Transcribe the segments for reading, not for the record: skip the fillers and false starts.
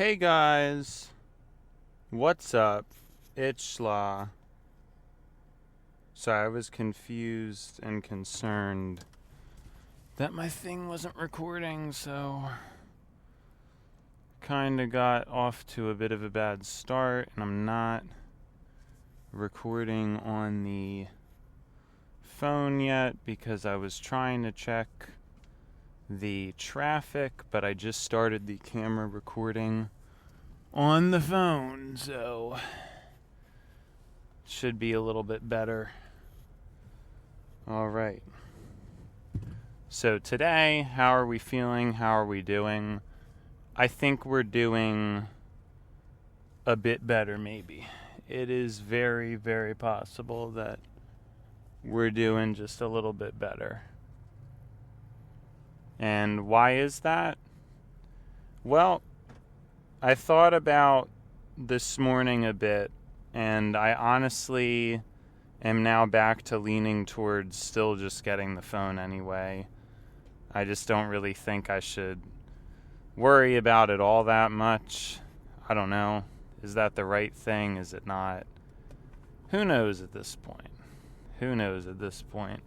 Hey guys, what's up? It's Schla. Sorry, I was confused and concerned that my thing wasn't recording, so kinda got off to a bit of a bad start, and I'm not recording on the phone yet because I was trying to check the traffic, but I just started the camera recording on the phone, so it should be a little bit better. All right. So today, how are we feeling? How are we doing? I think we're doing a bit better, maybe. It is very, very possible that we're doing just a little bit better. And why is that? Well, I thought about this morning a bit, and I honestly am now back to leaning towards still just getting the phone anyway. I just don't really think I should worry about it all that much. I don't know. Is that the right thing? Is it not? Who knows at this point? Who knows at this point?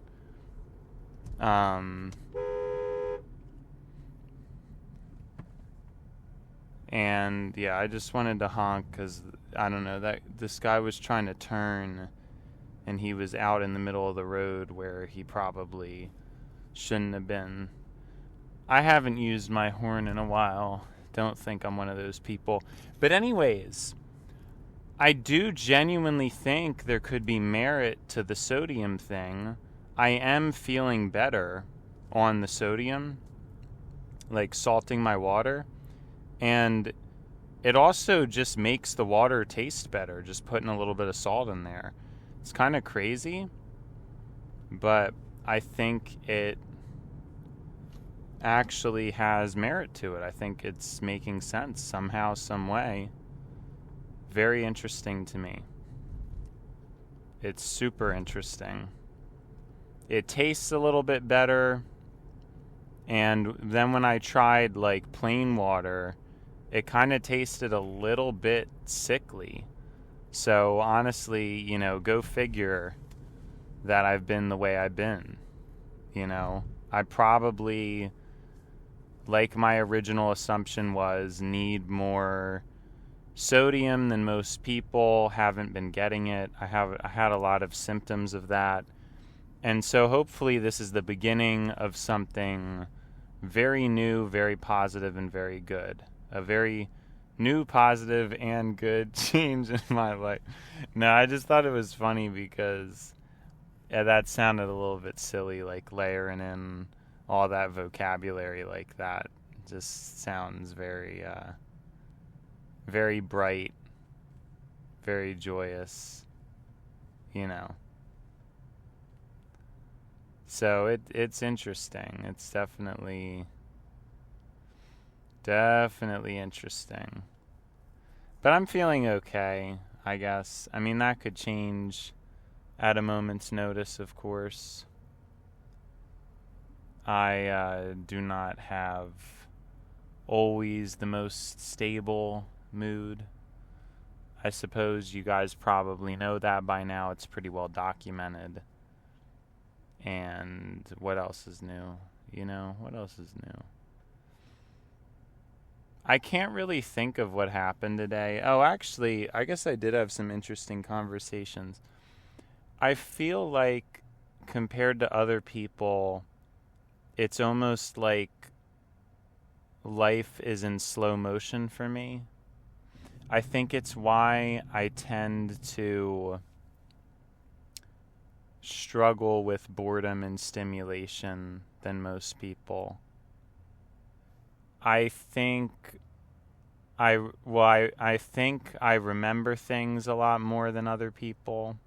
And yeah, I just wanted to honk because I don't know, that this guy was trying to turn and he was out in the middle of the road where he probably shouldn't have been. I haven't used my horn in a while. Don't think I'm one of those people. But anyways, I do genuinely think there could be merit to the sodium thing. I am feeling better on the sodium, like salting my water. And it also just makes the water taste better, just putting a little bit of salt in there. It's kind of crazy, but I think it actually has merit to it. I think it's making sense somehow, some way. Very interesting to me. It's super interesting. It tastes a little bit better, and then when I tried like plain water, it kind of tasted a little bit sickly. So honestly, go figure that I've been the way I've been. I probably, like my original assumption was, need more sodium than most people. Haven't been getting it. I had a lot of symptoms of that. And so hopefully this is the beginning of something very new, very positive, and very good. A very new, positive, and good change in my life. No, I just thought it was funny because that sounded a little bit silly, like layering in all that vocabulary like that. Just sounds very, very bright, very joyous, So it's interesting. It's definitely interesting. But I'm feeling okay, I guess. I mean, that could change at a moment's notice, of course. I do not have always the most stable mood. I suppose you guys probably know that by now. It's pretty well documented. And what else is new? What else is new? I can't really think of what happened today. Oh, actually, I guess I did have some interesting conversations. I feel like, compared to other people, it's almost like life is in slow motion for me. I think it's why I tend to struggle with boredom and stimulation than most people. I think I remember things a lot more than other people,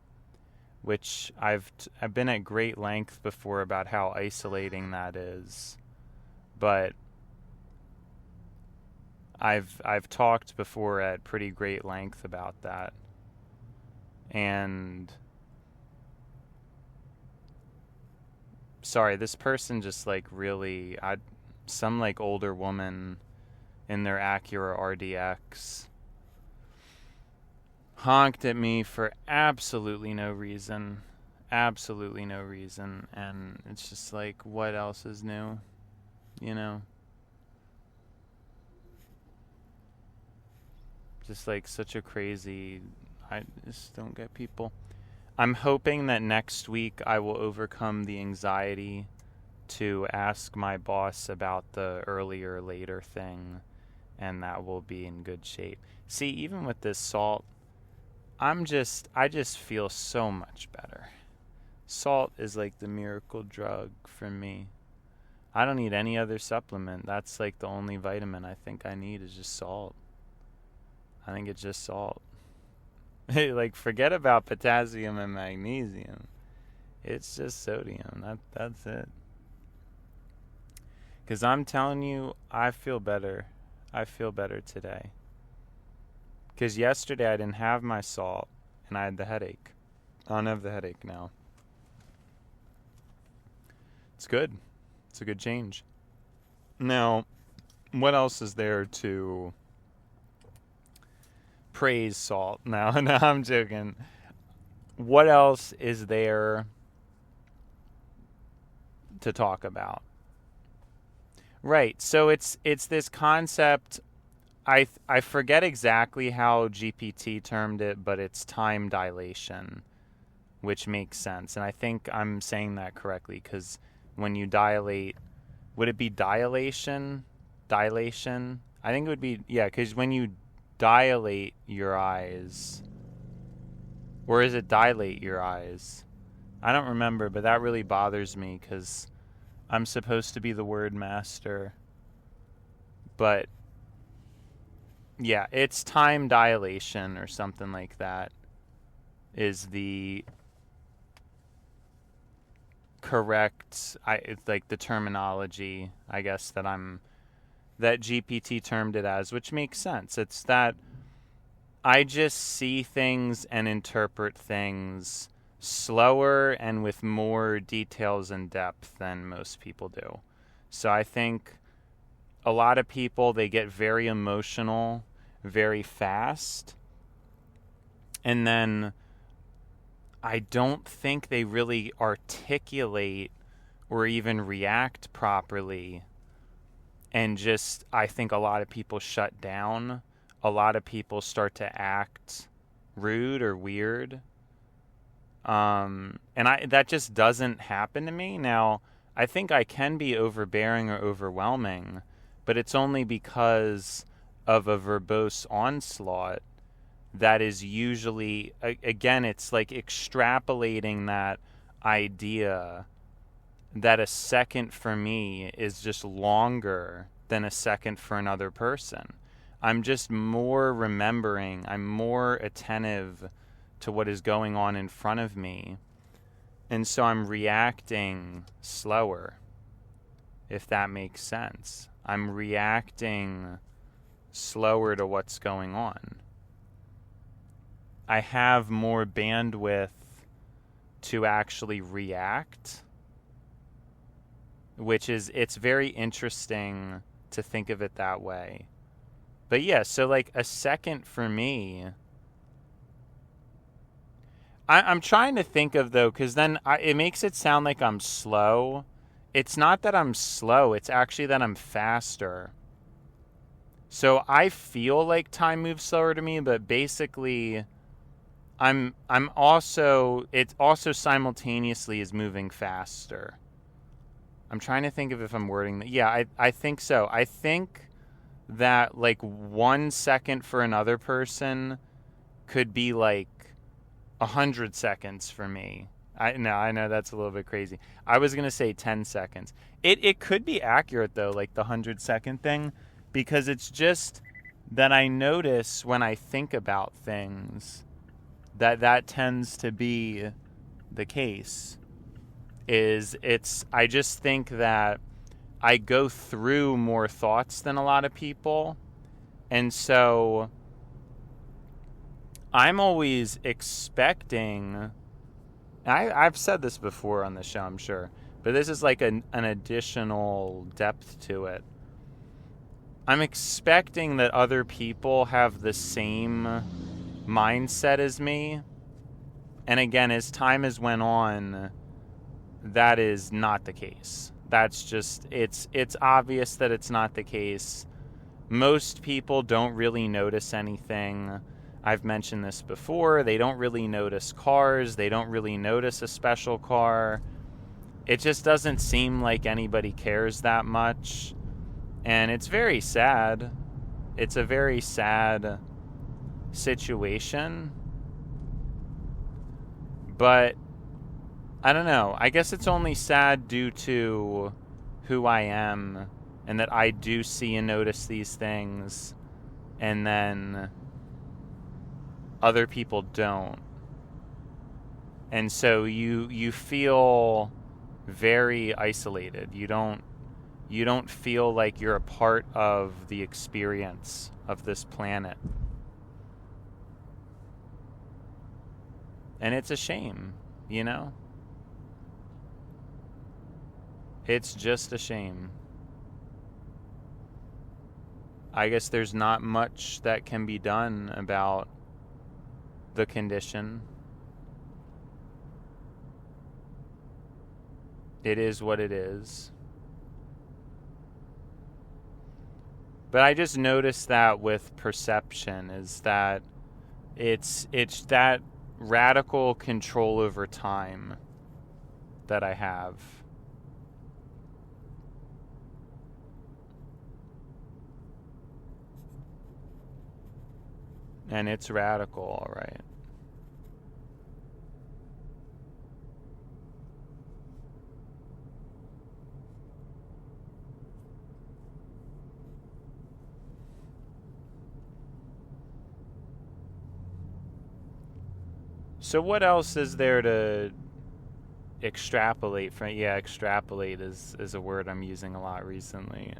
which I've been at great length before about how isolating that is. But I've talked before at pretty great length about that. And sorry, this person just like really, some like older woman in their Acura RDX honked at me for absolutely no reason. Absolutely no reason. And it's just like, what else is new? You know? Just like such a crazy... I just don't get people. I'm hoping that next week I will overcome the anxiety to ask my boss about the earlier later thing, and that will be in good shape. See, even with this salt, I just feel so much better. Salt is like the miracle drug for me. I don't need any other supplement. That's like the only vitamin I think I need is just salt. I think it's just salt. Like, forget about potassium and magnesium. It's just sodium. That's it. Because I'm telling you, I feel better. I feel better today. Because yesterday I didn't have my salt, and I had the headache. I don't have the headache now. It's good. It's a good change. Now, what else is there to praise salt? No, I'm joking. What else is there to talk about? Right. So it's this concept. I forget exactly how GPT termed it, but it's time dilation, which makes sense. And I think I'm saying that correctly because when you dilate, would it be dilation? Dilation? I think it would be, yeah, because when you dilate your eyes, or is it dilate your eyes? I don't remember, but that really bothers me because I'm supposed to be the word master. But yeah, it's time dilation or something like that is the correct, it's like the terminology, I guess, that GPT termed it as, which makes sense. It's that I just see things and interpret things slower and with more details and depth than most people do. So I think a lot of people, they get very emotional very fast, and then I don't think they really articulate or even react properly. And just, I think a lot of people shut down. A lot of people start to act rude or weird. And that just doesn't happen to me. Now, I think I can be overbearing or overwhelming, but it's only because of a verbose onslaught that is usually, again, it's like extrapolating that idea that a second for me is just longer than a second for another person. I'm just more remembering, I'm more attentive to what is going on in front of me. And so I'm reacting slower, if that makes sense. I'm reacting slower to what's going on. I have more bandwidth to actually react, which is, it's very interesting to think of it that way. But yeah, so like a second for me, I'm trying to think of, though, because then it makes it sound like I'm slow. It's not that I'm slow, it's actually that I'm faster. So I feel like time moves slower to me, but basically I'm also, it also simultaneously is moving faster. I'm trying to think of if I'm wording that. Yeah, I think so. I think that like 1 second for another person could be like 100 seconds for me. I know that's a little bit crazy. I was going to say 10 seconds. It could be accurate, though, like the 100-second thing, because it's just that I notice when I think about things that tends to be the case. I just think that I go through more thoughts than a lot of people, and so I'm always expecting, I've said this before on the show, I'm sure, but this is like an additional depth to it. I'm expecting that other people have the same mindset as me. And again, as time has went on, that is not the case. That's just, it's obvious that it's not the case. Most people don't really notice anything. I've mentioned this before. They don't really notice cars. They don't really notice a special car. It just doesn't seem like anybody cares that much. And it's very sad. It's a very sad situation. But I don't know. I guess it's only sad due to who I am and that I do see and notice these things and then other people don't. And so you feel very isolated. You don't feel like you're a part of the experience of this planet. And it's a shame, you know? It's just a shame. I guess there's not much that can be done about the condition. It is what it is. But I just noticed that with perception is that it's that radical control over time that I have. And it's radical, all right. So what else is there to extrapolate from? Yeah, extrapolate is a word I'm using a lot recently.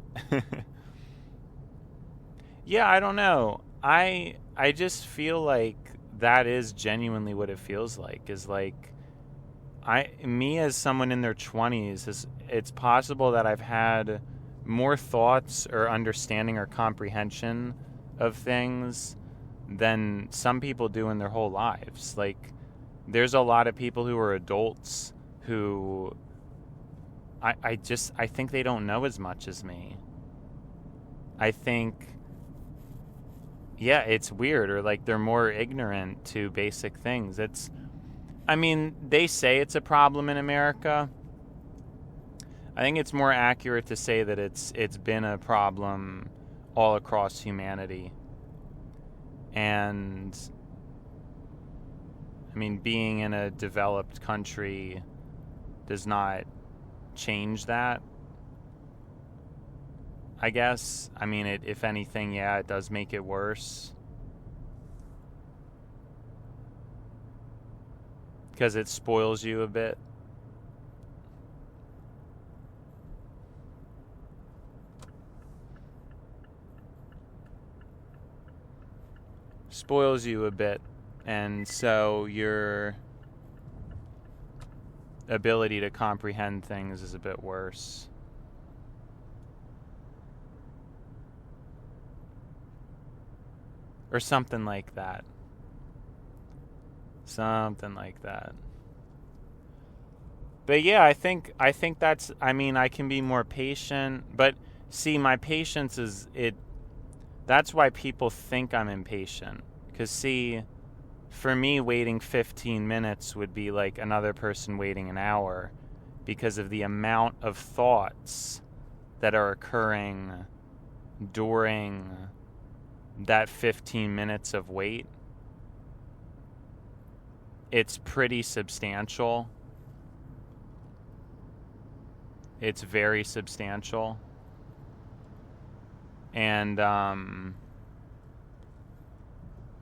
Yeah, I don't know. I just feel like that is genuinely what it feels like. Is like me as someone in their 20s, it's possible that I've had more thoughts or understanding or comprehension of things than some people do in their whole lives. Like, there's a lot of people who are adults who I think they don't know as much as me. I think, yeah, it's weird, or like they're more ignorant to basic things. They say it's a problem in America. I think it's more accurate to say that it's been a problem all across humanity. And being in a developed country does not change that, I guess. If anything, yeah, it does make it worse. Because it spoils you a bit. Spoils you a bit. And so your ability to comprehend things is a bit worse. Or something like that. Something like that. But yeah, I think that's, I can be more patient. But see, my patience that's why people think I'm impatient. Because see, for me, waiting 15 minutes would be like another person waiting an hour because of the amount of thoughts that are occurring during that 15 minutes of wait. It's pretty substantial. It's very substantial. And,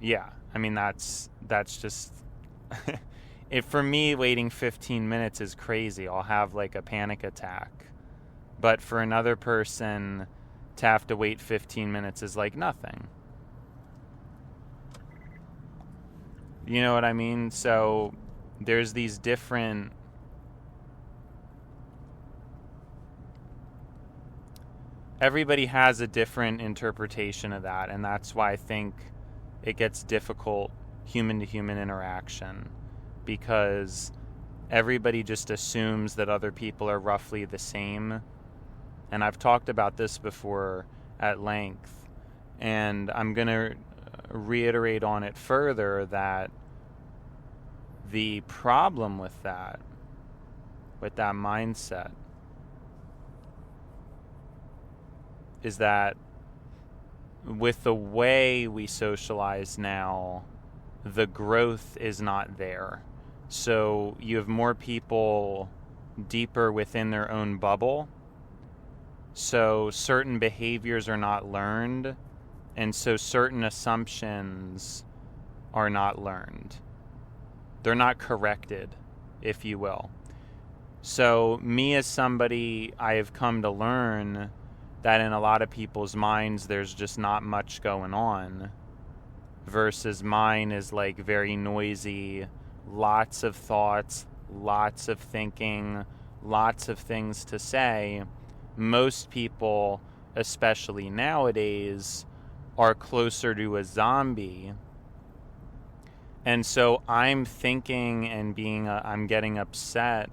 yeah. That's just for me, waiting 15 minutes is crazy. I'll have like a panic attack. But for another person to have to wait 15 minutes is like nothing. You know what I mean? So there's these different everybody has a different interpretation of that, and that's why I think it gets difficult human to human interaction, because everybody just assumes that other people are roughly the same. And I've talked about this before at length, and I'm going to reiterate on it further, that the problem with that mindset, is that with the way we socialize now, the growth is not there. So you have more people deeper within their own bubble. So certain behaviors are not learned, and so certain assumptions are not learned. They're not corrected, if you will. So me as somebody, I have come to learn that in a lot of people's minds there's just not much going on, versus mine is like very noisy, lots of thoughts, lots of thinking, lots of things to say. Most people, especially nowadays, are closer to a zombie. And so I'm thinking and I'm getting upset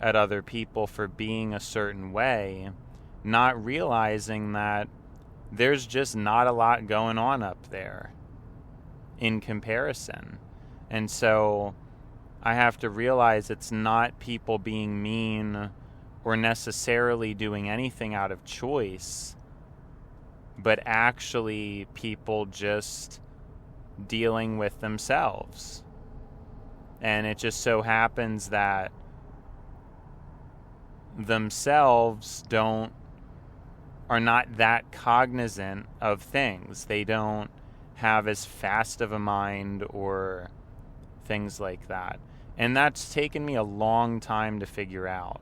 at other people for being a certain way, not realizing that there's just not a lot going on up there in comparison. And so I have to realize it's not people being mean or necessarily doing anything out of choice, but actually people just dealing with themselves. And it just so happens that themselves are not that cognizant of things. They don't have as fast of a mind or things like that. And that's taken me a long time to figure out.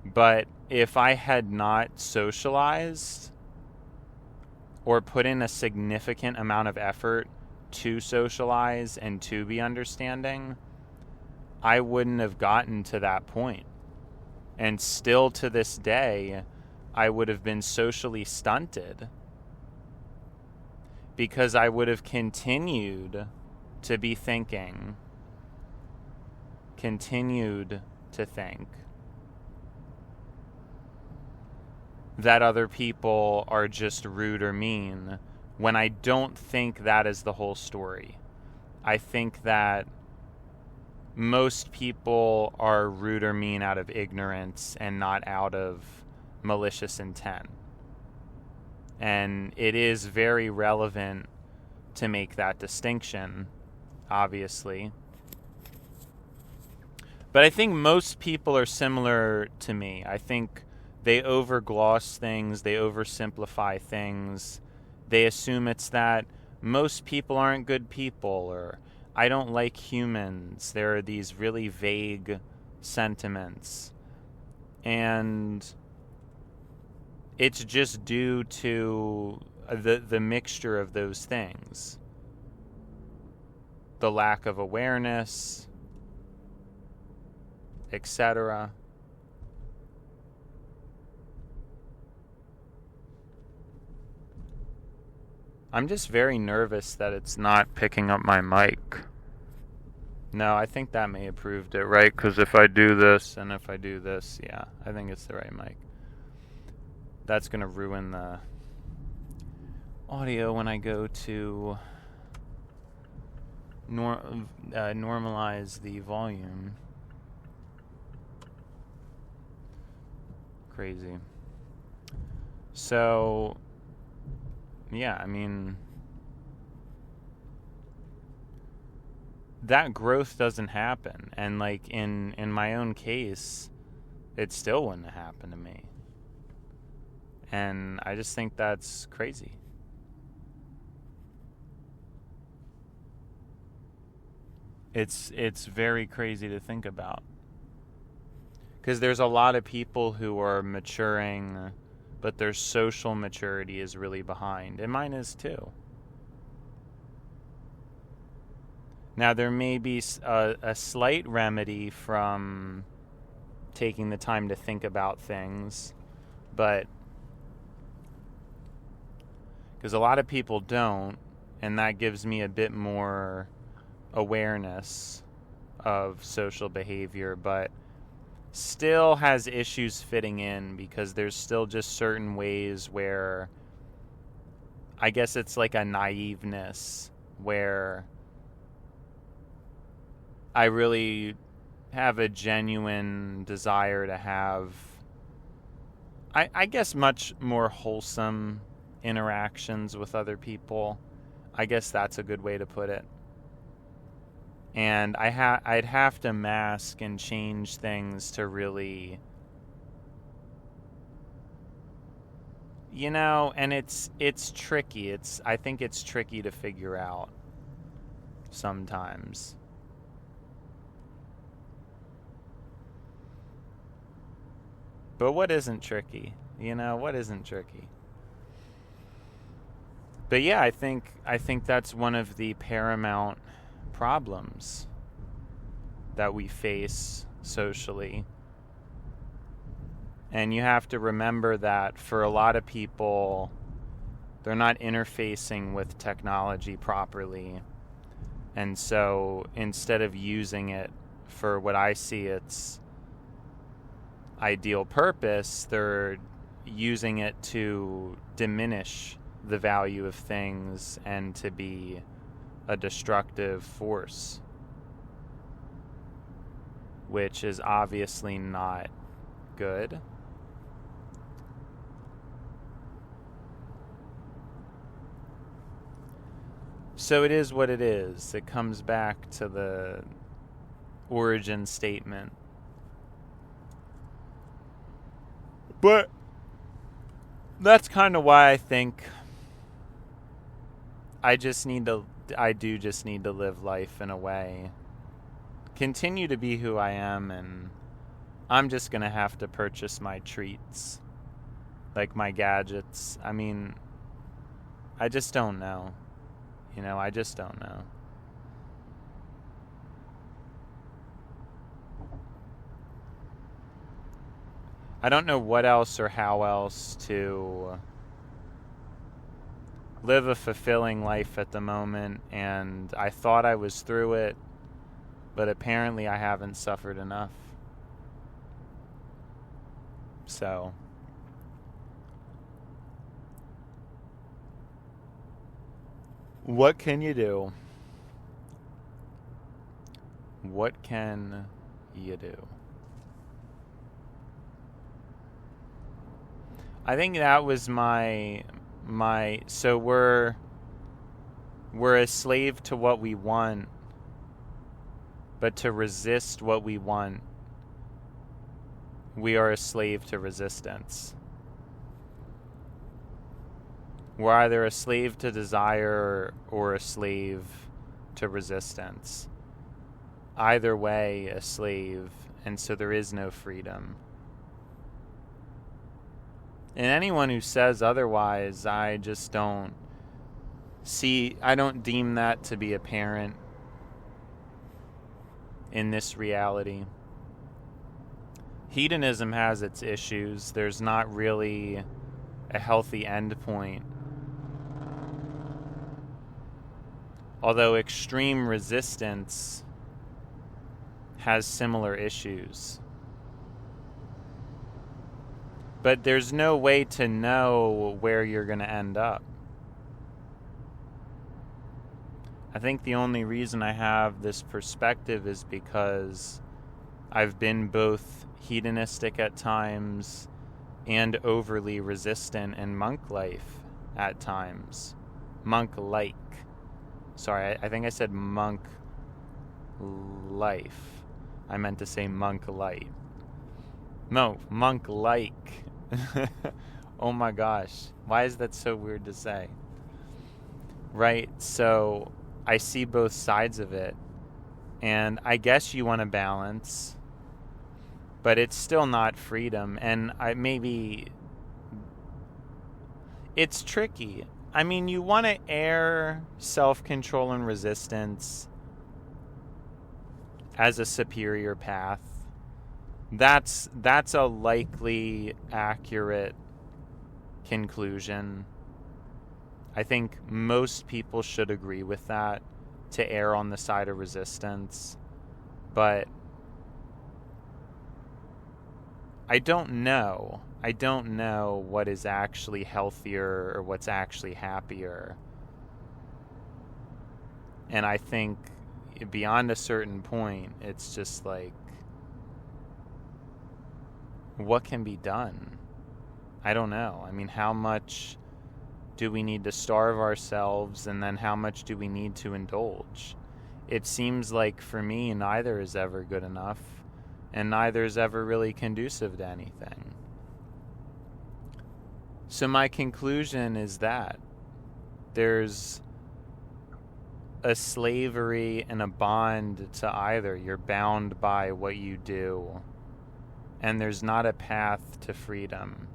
But if I had not socialized or put in a significant amount of effort to socialize and to be understanding, I wouldn't have gotten to that point. And still to this day, I would have been socially stunted, because I would have continued to be thinking, continued to think that other people are just rude or mean, when I don't think that is the whole story. I think that most people are rude or mean out of ignorance and not out of malicious intent. And it is very relevant to make that distinction, obviously. But I think most people are similar to me. I think they overgloss things, they oversimplify things. They assume it's that most people aren't good people, or I don't like humans. There are these really vague sentiments. And it's just due to the mixture of those things. The lack of awareness, etc. I'm just very nervous that it's not picking up my mic. No, I think that may have proved it, right? Because if I do this and if I do this, yeah, I think it's the right mic. That's going to ruin the audio when I go to normalize the volume. Crazy. So, yeah, I mean, that growth doesn't happen. And like in my own case, it still wouldn't have happened to me. And I just think that's crazy. It's very crazy to think about. Because there's a lot of people who are maturing, but their social maturity is really behind. And mine is too. Now, there may be a slight remedy from taking the time to think about things, but because a lot of people don't, and that gives me a bit more awareness of social behavior, but still has issues fitting in because there's still just certain ways where I guess it's like a naiveness where I really have a genuine desire to have, I guess, much more wholesome interactions with other people. I guess that's a good way to put it. And I'd have to mask and change things to really, and it's tricky. I think it's tricky to figure out sometimes. But what isn't tricky? What isn't tricky? But yeah, I think that's one of the paramount problems that we face socially. And you have to remember that for a lot of people, they're not interfacing with technology properly. And so instead of using it for what I see its ideal purpose, they're using it to diminish the value of things and to be a destructive force, which is obviously not good. So it is what it is. It comes back to the origin statement. But that's kind of why I think I do just need to live life in a way. Continue to be who I am, and I'm just going to have to purchase my treats. Like my gadgets. I mean, I just don't know. I just don't know. I don't know what else or how else to live a fulfilling life at the moment, and I thought I was through it, but apparently I haven't suffered enough. So what can you do? What can you do? I think that was my so we're a slave to what we want, but to resist what we want, we are a slave to resistance. We're either a slave to desire or a slave to resistance. Either way, a slave, and so there is no freedom. And anyone who says otherwise, I just don't deem that to be apparent in this reality. Hedonism has its issues. There's not really a healthy end point. Although extreme resistance has similar issues. But there's no way to know where you're going to end up. I think the only reason I have this perspective is because I've been both hedonistic at times and overly resistant in monk life at times. Monk-like. Sorry, I think I said monk life. I meant to say monk light. No, monk-like. Oh my gosh. Why is that so weird to say? Right, so I see both sides of it. And I guess you want to balance, but it's still not freedom. And it's tricky. I mean, you want to air self-control and resistance as a superior path. That's a likely accurate conclusion. I think most people should agree with that, to err on the side of resistance. But I don't know. I don't know what is actually healthier or what's actually happier. And I think beyond a certain point, it's just like, what can be done? I don't know. I mean, how much do we need to starve ourselves, and then how much do we need to indulge? It seems like for me, neither is ever good enough, and neither is ever really conducive to anything. So my conclusion is that there's a slavery and a bond to either. You're bound by what you do, and there's not a path to freedom.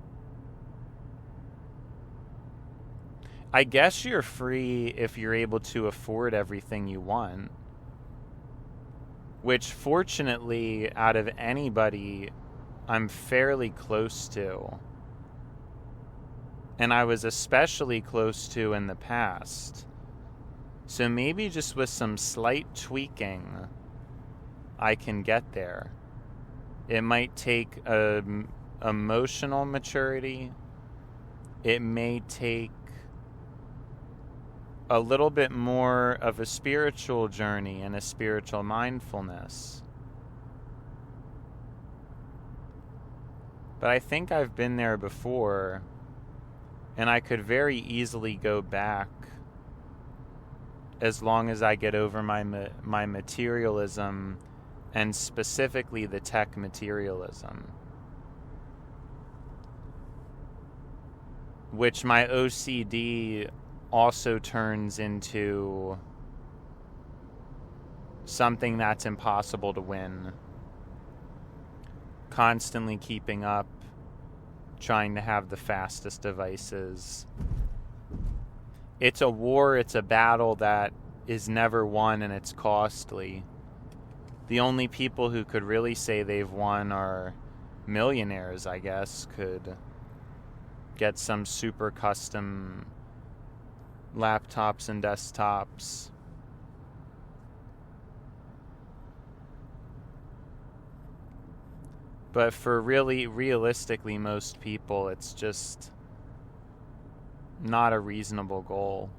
I guess you're free if you're able to afford everything you want, which fortunately, out of anybody, I'm fairly close to. And I was especially close to in the past. So maybe just with some slight tweaking, I can get there. It might take emotional maturity. It may take a little bit more of a spiritual journey and a spiritual mindfulness. But I think I've been there before, and I could very easily go back as long as I get over my materialism, and specifically the tech materialism, which my OCD also turns into something that's impossible to win. Constantly keeping up, trying to have the fastest devices. It's a war, it's a battle that is never won, and it's costly. The only people who could really say they've won are millionaires, I guess, could get some super custom laptops and desktops. But for realistically, most people, it's just not a reasonable goal.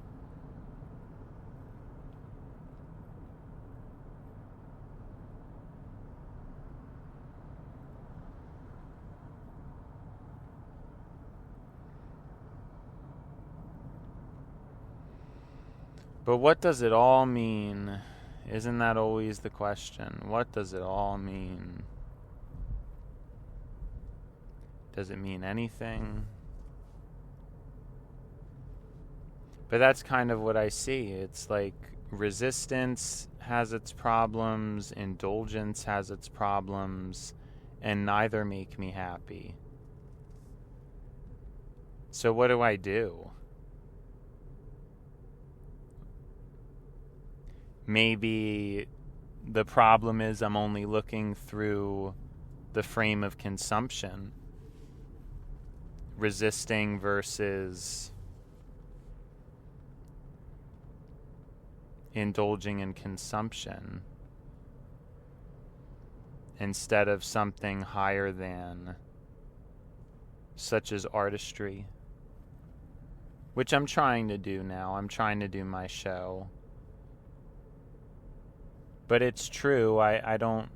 But what does it all mean? Isn't that always the question? What does it all mean? Does it mean anything? But that's kind of what I see. It's like resistance has its problems, indulgence has its problems, and neither make me happy. So what do I do? Maybe the problem is I'm only looking through the frame of consumption. Resisting versus indulging in consumption instead of something higher than, such as artistry, which I'm trying to do now. I'm trying to do my show. But it's true, I don't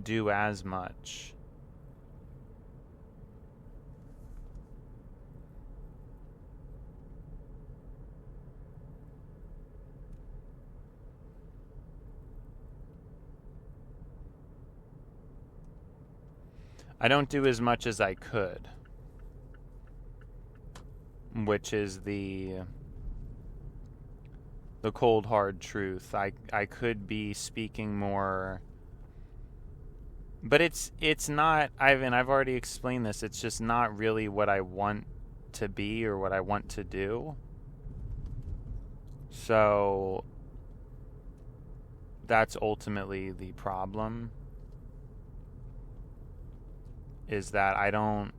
do as much. I don't do as much as I could, which is the cold hard truth. I could be speaking more, but it's not. I've already explained this. It's just not really what I want to be or what I want to do. So that's ultimately the problem. Is that I don't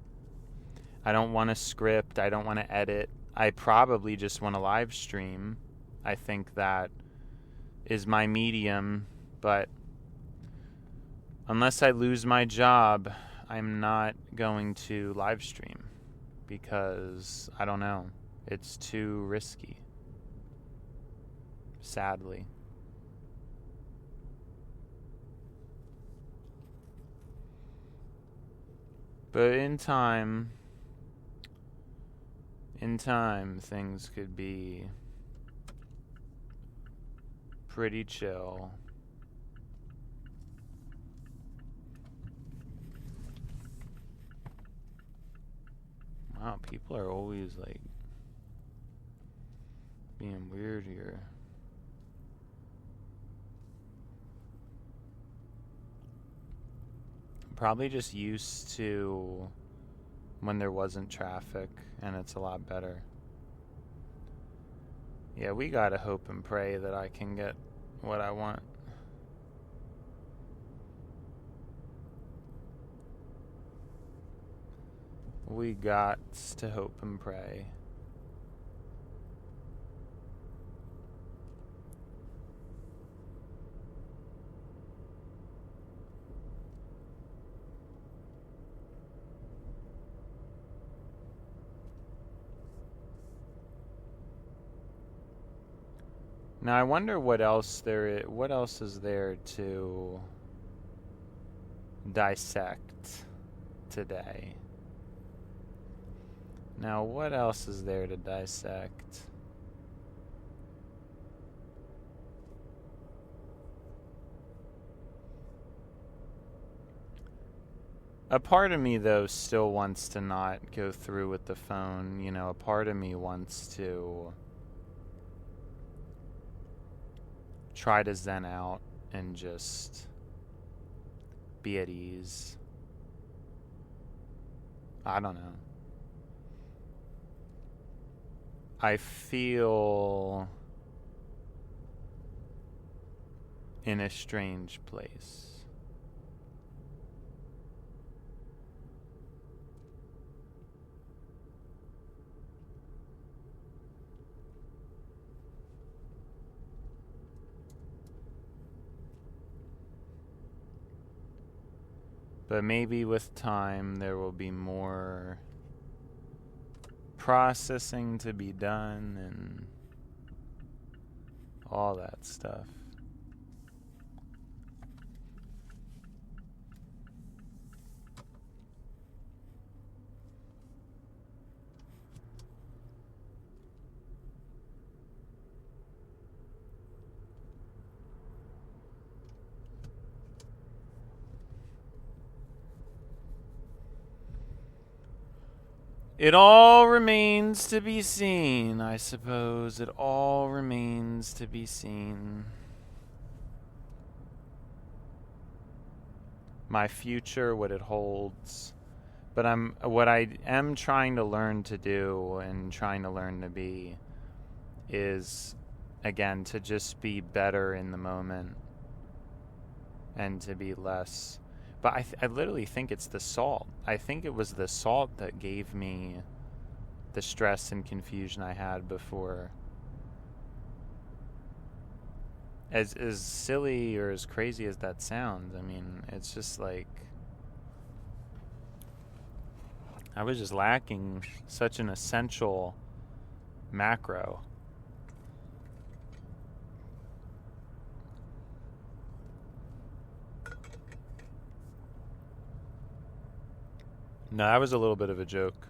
I don't want to script. I don't want to edit. I probably just want to live stream. I think that is my medium, but unless I lose my job, I'm not going to live stream because, I don't know, it's too risky, sadly. But in time, things could be pretty chill. Wow, people are always like being weird here. Probably just used to when there wasn't traffic, and it's a lot better. Yeah, we gotta hope and pray that I can get what I want. We got to hope and pray. Now I wonder what else is there to dissect today. Now what else is there to dissect? A part of me, though, still wants to not go through with the phone. You know, a part of me wants to try to zen out and just be at ease. I don't know. I feel in a strange place. But maybe with time there will be more processing to be done and all that stuff. It all remains to be seen, I suppose. It all remains to be seen. My future, what it holds. But what I am trying to learn to do and trying to learn to be is, again, to just be better in the moment and to be less. But I literally think it's the salt. I think it was the salt that gave me the stress and confusion I had before. As silly or as crazy as that sounds, I mean, it's just like I was just lacking such an essential macro. No, that was a little bit of a joke.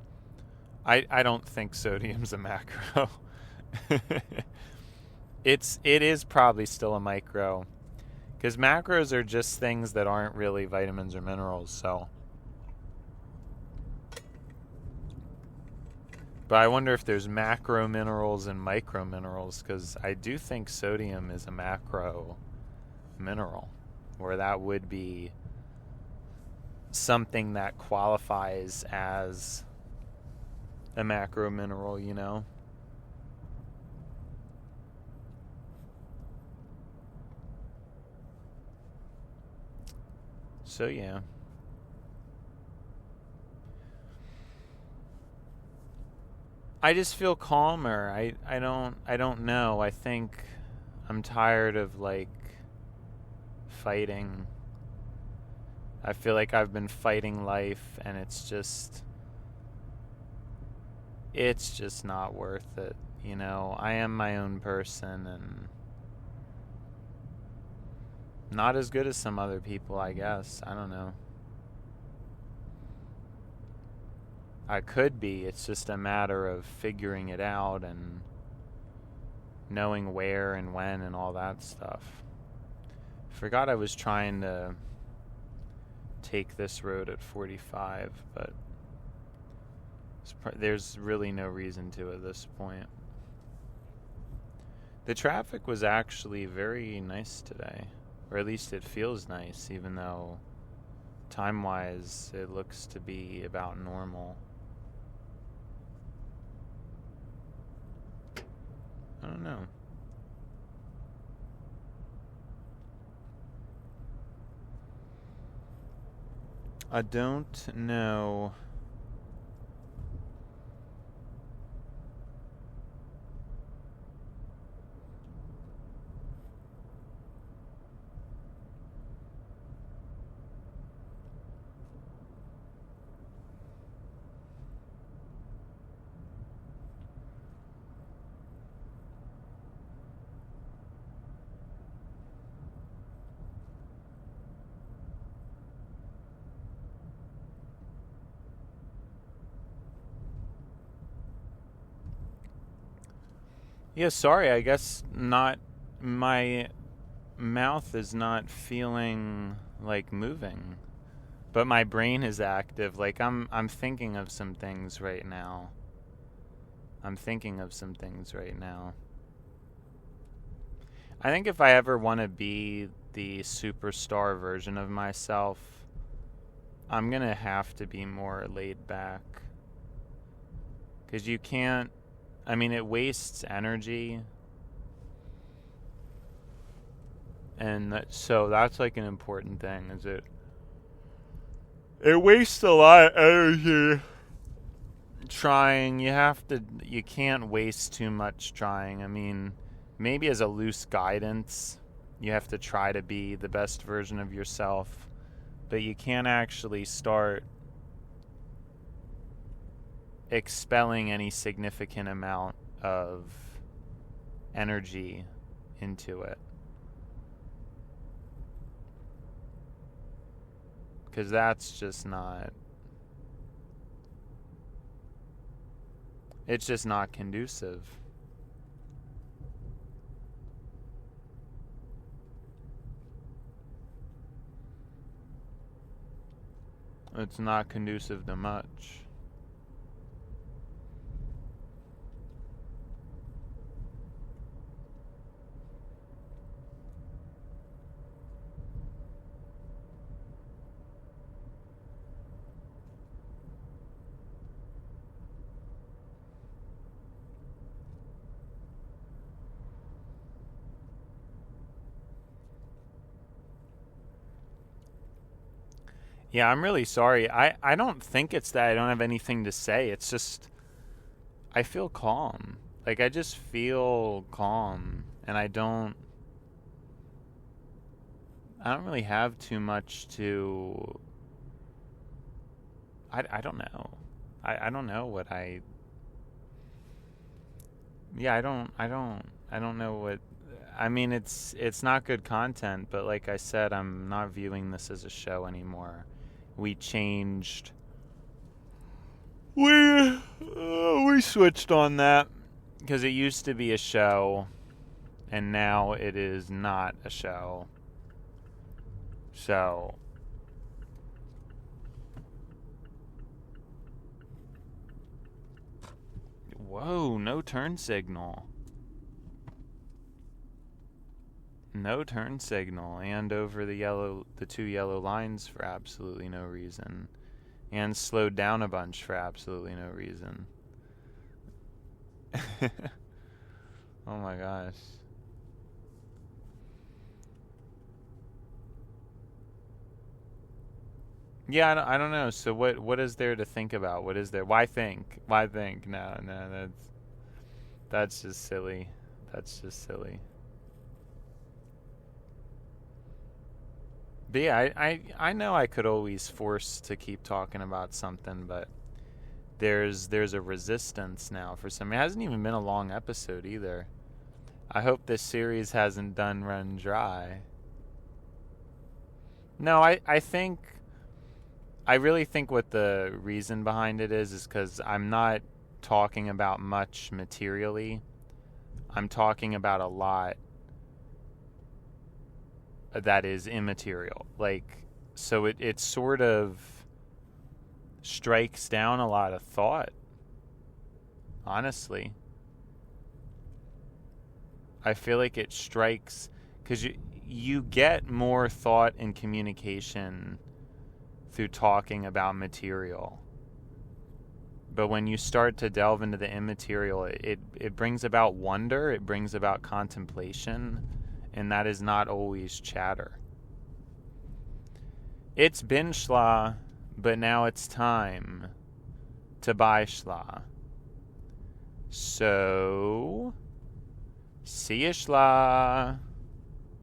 I don't think sodium's a macro. It is probably still a micro, because macros are just things that aren't really vitamins or minerals. So, but I wonder if there's macro minerals and micro minerals, because I do think sodium is a macro mineral, where that would be something that qualifies as a macro mineral, you know? So, yeah. I just feel calmer. I don't know. I think I'm tired of like fighting. I feel like I've been fighting life and it's just not worth it. You know, I am my own person and not as good as some other people, I guess. I don't know. I could be. It's just a matter of figuring it out and knowing where and when and all that stuff. Forgot I was trying to take this road at 45, but there's really no reason to at this point. The traffic was actually very nice today, or at least it feels nice, even though time-wise it looks to be about normal. I don't know. I don't know. Yeah, sorry, I guess not. My mouth is not feeling like moving, but my brain is active. Like I'm thinking of some things right now. I think if I ever want to be the superstar version of myself, I'm going to have to be more laid back. 'Cause you can't, I mean, it wastes energy. And so that's like an important thing, is it wastes a lot of energy trying. You can't waste too much trying. I mean, maybe as a loose guidance, you have to try to be the best version of yourself, but you can't actually start expelling any significant amount of energy into it. Because that's just not... It's just not conducive. It's not conducive to much. Yeah, I'm really sorry. I don't think it's that I don't have anything to say. It's just I feel calm. Like, I just feel calm. And I don't really have too much to... I don't know. I don't know what I... Yeah, I don't know what... I mean, it's not good content, but like I said, I'm not viewing this as a show anymore. We changed. We switched on that because it used to be a show, and now it is not a show. So, whoa, no turn signal. No turn signal, and over the two yellow lines for absolutely no reason, and slowed down a bunch for absolutely no reason. Oh my gosh. Yeah, I don't know. So what is there to think about? What is there? Why think? Why think? No, that's just silly. That's just silly. But yeah, I know I could always force to keep talking about something, but there's a resistance now for some. It hasn't even been a long episode either. I hope this series hasn't done run dry. No, I really think what the reason behind it is because I'm not talking about much materially. I'm talking about a lot that is immaterial. Like, so it sort of strikes down a lot of thought, honestly. I feel like it strikes, because you get more thought and communication through talking about material. But when you start to delve into the immaterial, it brings about wonder, it brings about contemplation, and that is not always chatter. It's been Schla, but now it's time to buy Schla. So, see ya, Schla.